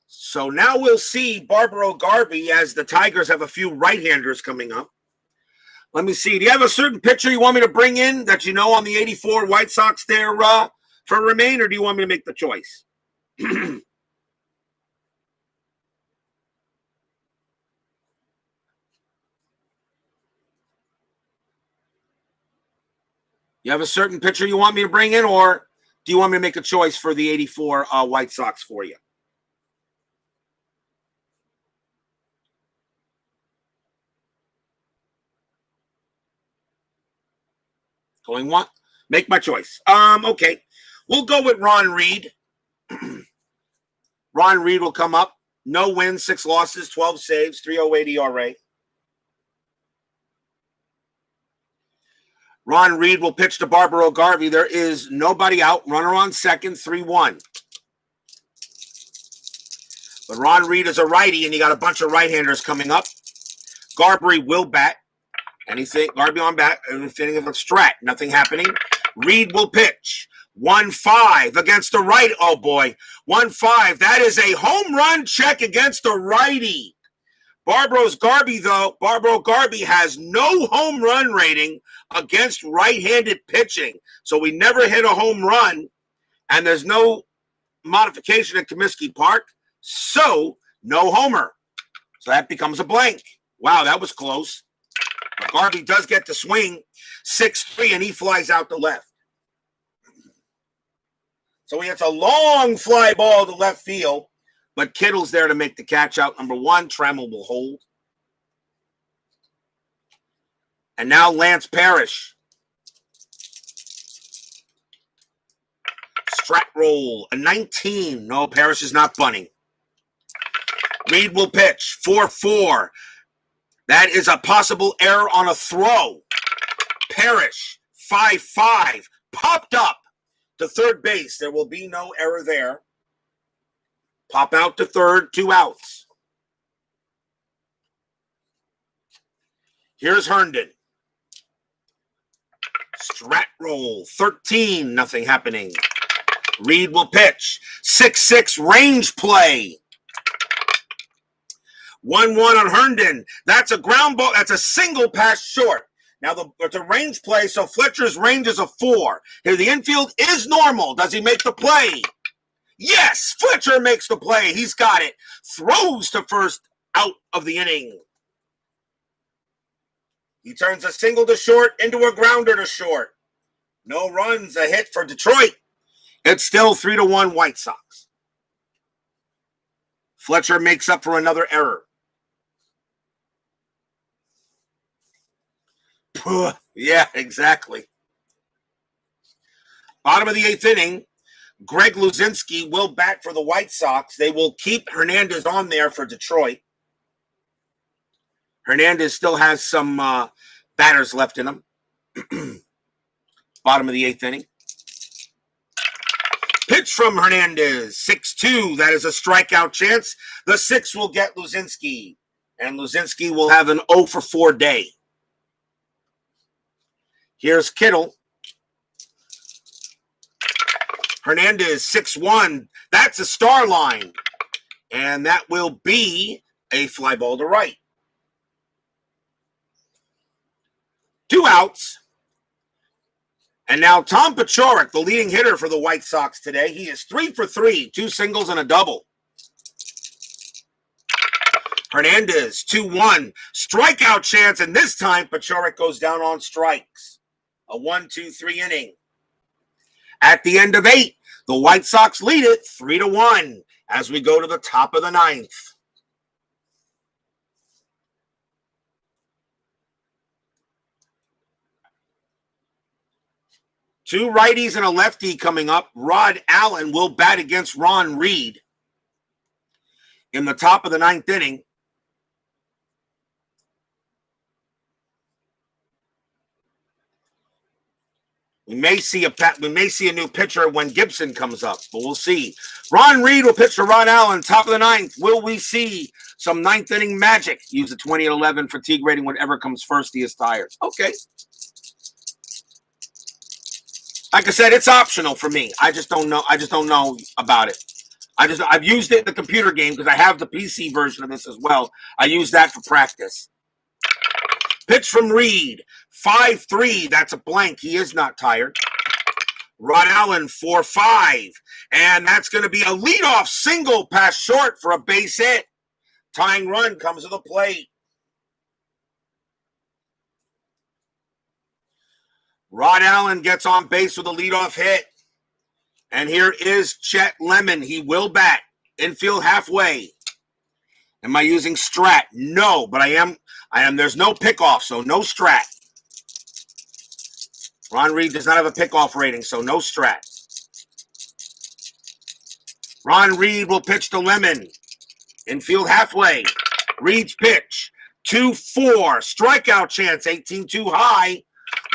So now we'll see Barbaro Garvey as the Tigers have a few right-handers coming up. Let me see. Do you have a certain pitcher you want me to bring in that you know on the 84 White Sox there for remain, or do you want me to make the choice? You have a certain pitcher you want me to bring in, or do you want me to make a choice for the 84 White Sox for you? Going what? Make my choice. Okay. We'll go with Ron Reed. Ron Reed will come up. No wins, 6 losses, 12 saves, 3.08 ERA. Ron Reed will pitch to Barbaro Garvey. There is nobody out. Runner on second, 3-1. But Ron Reed is a righty, and you got a bunch of right-handers coming up. Garvey will bat. Anything? Garvey on bat. Anything of a strat. Nothing happening. Reed will pitch. 1-5 against the right. Oh, boy. 1-5. That is a home run check against a righty. Barbaro Garvey has no home run rating against right-handed pitching. So we never hit a home run, and there's no modification at Comiskey Park. So no homer. So that becomes a blank. Wow, that was close. But Garvey does get to swing 6-3, and he flies out to left. So he hits a long fly ball to left field, but Kittle's there to make the catch out. Number 1, Trammell will hold. And now Lance Parrish. Strat roll, a 19. No, Parrish is not bunting. Reed will pitch, 4-4. That is a possible error on a throw. Parrish, 5-5. Popped up to third base. There will be no error there. Pop out to third, 2 outs. Here's Herndon. Strat roll, 13. Nothing happening. Reed will pitch. 6-6 range play. 1-1 on Herndon. That's a ground ball. That's a single pass short. Now it's a range play, so Fletcher's range is a 4. Here, the infield is normal. Does he make the play? Yes, Fletcher makes the play. He's got it. Throws to first, out of the inning. He turns a single to short into a grounder to short. No runs, a hit for Detroit. It's still 3-1 White Sox. Fletcher makes up for another error. Yeah, exactly. Bottom of the 8th inning, Greg Lucinski will bat for the White Sox. They will keep Hernandez on there for Detroit. Hernandez still has some batters left in him. Bottom of the 8th inning. Pitch from Hernandez, 6-2. That is a strikeout chance. The 6 will get Lucinski, and Lucinski will have an 0-for-4 day. Here's Kittle. Hernandez, 6-1. That's a star line. And that will be a fly ball to right. 2 outs. And now Tom Pachorick, the leading hitter for the White Sox today. He is 3 for 3, 2 singles and a double. Hernandez, 2-1. Strikeout chance, and this time Pachorick goes down on strikes. A 1-2-3 inning. At the end of 8, the White Sox lead it 3-1 as we go to the top of the 9th. Two righties and a lefty coming up. Rod Allen will bat against Ron Reed in the top of the 9th inning. We may see a new pitcher when Gibson comes up, but we'll see. Ron Reed will pitch to Rod Allen, top of the 9th. Will we see some 9th inning magic? Use the 20 and 11 fatigue rating. Whatever comes first, he is tired. Okay. Like I said, it's optional for me. I just don't know about it. I've used it in the computer game because I have the PC version of this as well. I use that for practice. Pitch from Reed, 5-3. That's a blank. He is not tired. Rod Allen, 4-5. And that's going to be a leadoff single past short for a base hit. Tying run comes to the plate. Rod Allen gets on base with a leadoff hit. And here is Chet Lemon. He will bat. Infield halfway. Am I using strat? No, but I am. There's no pickoff, so no strat. Ron Reed does not have a pickoff rating, so no strat. Ron Reed will pitch to Lemon. Infield halfway. Reed's pitch. 2-4. Strikeout chance. 18 too high.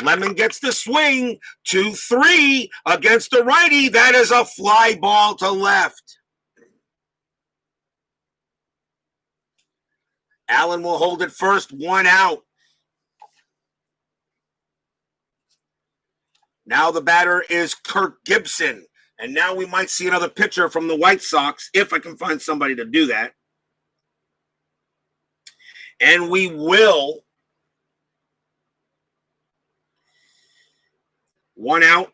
Lemon gets the swing. 2-3 against the righty. That is a fly ball to left. Allen will hold it first, 1 out. Now the batter is Kirk Gibson. And now we might see another pitcher from the White Sox, if I can find somebody to do that. And we will. 1 out.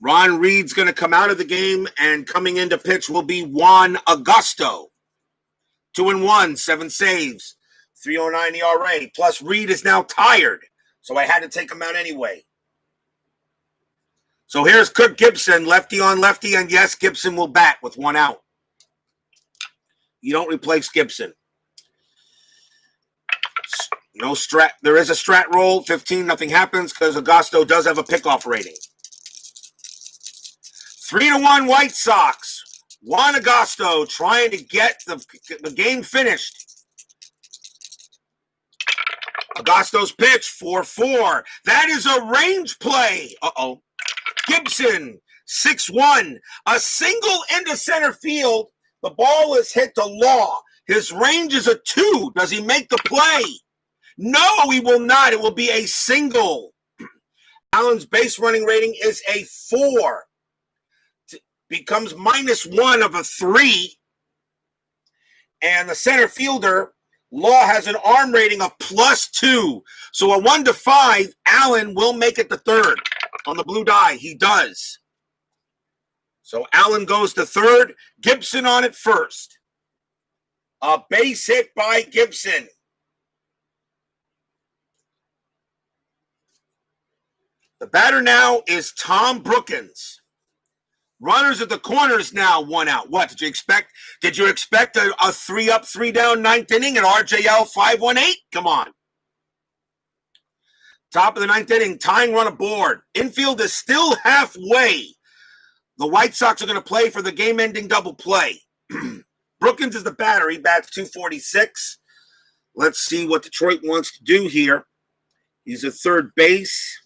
Ron Reed's going to come out of the game, and coming into pitch will be Juan Augusto. 2-1, 7 saves, 3.09 ERA. Plus, Reed is now tired, so I had to take him out anyway. So here's Kirk Gibson, lefty on lefty, and yes, Gibson will bat with 1 out. You don't replace Gibson. No strat. There is a strat roll. 15, nothing happens because Augusto does have a pickoff rating. 3-1 White Sox. Juan Augusto trying to get the game finished. Augusto's pitch, 4-4. That is a range play. Uh-oh. Gibson, 6-1. A single into center field. The ball is hit to Law. His range is a 2. Does he make the play? No, he will not. It will be a single. Allen's base running rating is a 4. Becomes -1 of a 3. And the center fielder, Law, has an arm rating of +2. So a 1-5, Allen will make it to third on the blue die. He does. So Allen goes to third. Gibson on it first. A base hit by Gibson. The batter now is Tom Brookins. Runners at the corners now, 1 out. What did you expect? Did you expect a 3-up, 3-down 9th inning at RJL 518? Come on. Top of the 9th inning, tying run aboard. Infield is still halfway. The White Sox are going to play for the game-ending double play. Brookins is the batter. He bats .246. Let's see what Detroit wants to do here. He's at third base.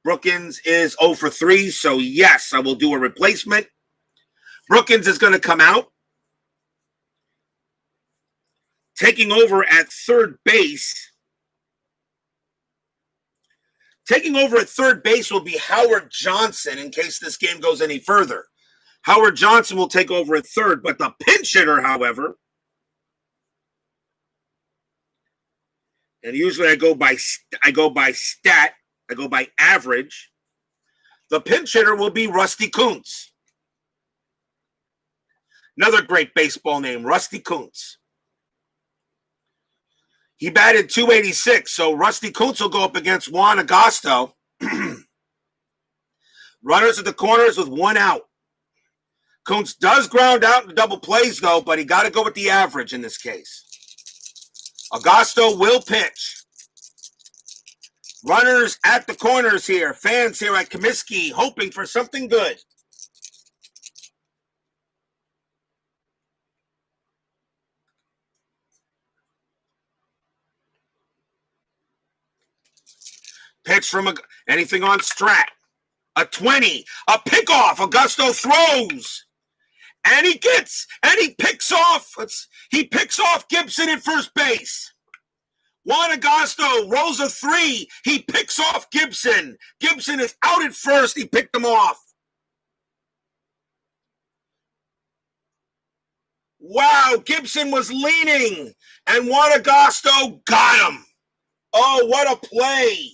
Brookins is 0 for 3, so yes, I will do a replacement. Brookins is going to come out. Taking over at third base. Taking over at third base will be Howard Johnson in case this game goes any further. Howard Johnson will take over at third, but the pinch hitter, however, and usually I go by stat. I go by average. The pinch hitter will be Rusty Kuntz. Another great baseball name, Rusty Kuntz. He batted .286, so Rusty Kuntz will go up against Juan Augusto. Runners at the corners with 1 out. Kuntz does ground out in double plays, though, but he got to go with the average in this case. Augusto will pitch. Runners at the corners here. Fans here at Comiskey hoping for something good. Pitch from anything on Strat. A 20. A pickoff. Augusto throws. And he picks off Gibson at first base. Juan Augusto rolls a 3. He picks off Gibson. Gibson is out at first. He picked him off. Wow, Gibson was leaning, and Juan Augusto got him. Oh, what a play.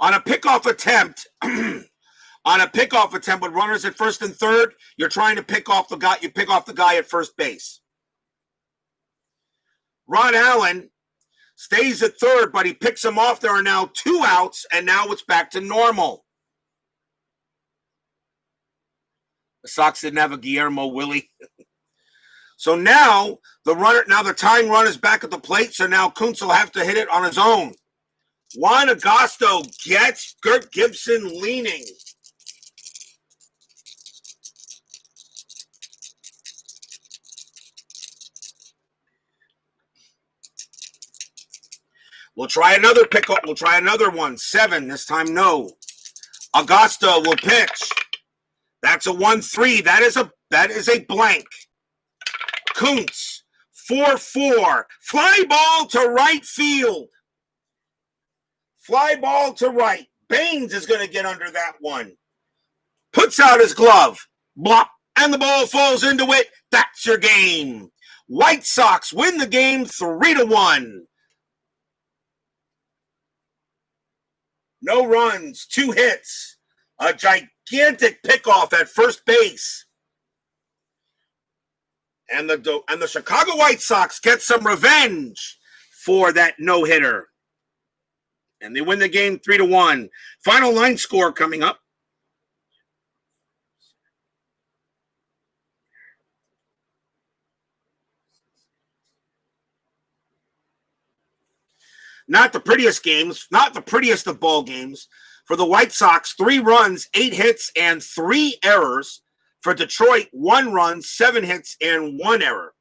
On a pickoff attempt, with runners at first and third, you're trying to pick off the guy. You pick off the guy at first base. Ron Allen stays at third, but he picks him off. There are now 2 outs, and now it's back to normal. The Sox didn't have a Guillermo Willie. So now the tying run is back at the plate, so now Kuntz will have to hit it on his own. Juan Augusto gets Kirk Gibson leaning. We'll try another pickup. We'll try another one. 7. This time, no. Augusto will pitch. That's a 1-3. That is a blank. Kuntz, 4-4. Fly ball to right field. Fly ball to right. Baines is going to get under that one. Puts out his glove. Blop. And the ball falls into it. That's your game. White Sox win the game 3-1. No runs, 2 hits. A gigantic pickoff at first base. And the Chicago White Sox get some revenge for that no-hitter. And they win the game 3-1. Final line score coming up. Not the prettiest games, not the prettiest of ball games. For the White Sox, 3 runs, 8 hits, and 3 errors. For Detroit, 1 run, 7 hits, and 1 error.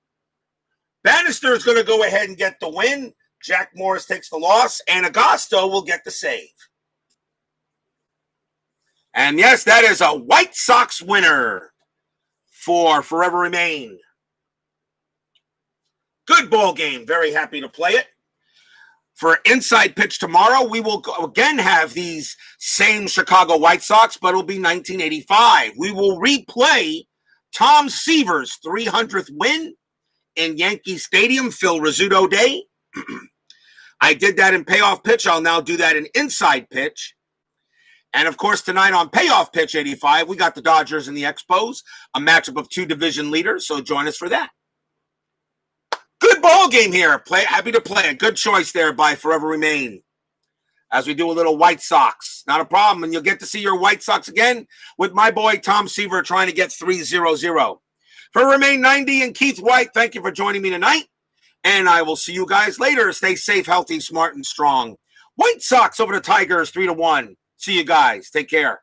Bannister is going to go ahead and get the win. Jack Morris takes the loss, and Augusto will get the save. And yes, that is a White Sox winner for Forever Remain. Good ball game. Very happy to play it. For Inside Pitch tomorrow, we will again have these same Chicago White Sox, but it'll be 1985. We will replay Tom Seaver's 300th win in Yankee Stadium, Phil Rizzuto Day. I did that in Payoff Pitch. I'll now do that in Inside Pitch. And, of course, tonight on Payoff Pitch 85, we got the Dodgers and the Expos, a matchup of 2 division leaders, so join us for that. Good ball game here. Happy to play. A good choice there by Forever Remain. As we do a little White Sox. Not a problem. And you'll get to see your White Sox again with my boy Tom Seaver trying to get 3-0-0. For Remain 90 and Keith White, thank you for joining me tonight. And I will see you guys later. Stay safe, healthy, smart, and strong. White Sox over the Tigers 3-1. See you guys. Take care.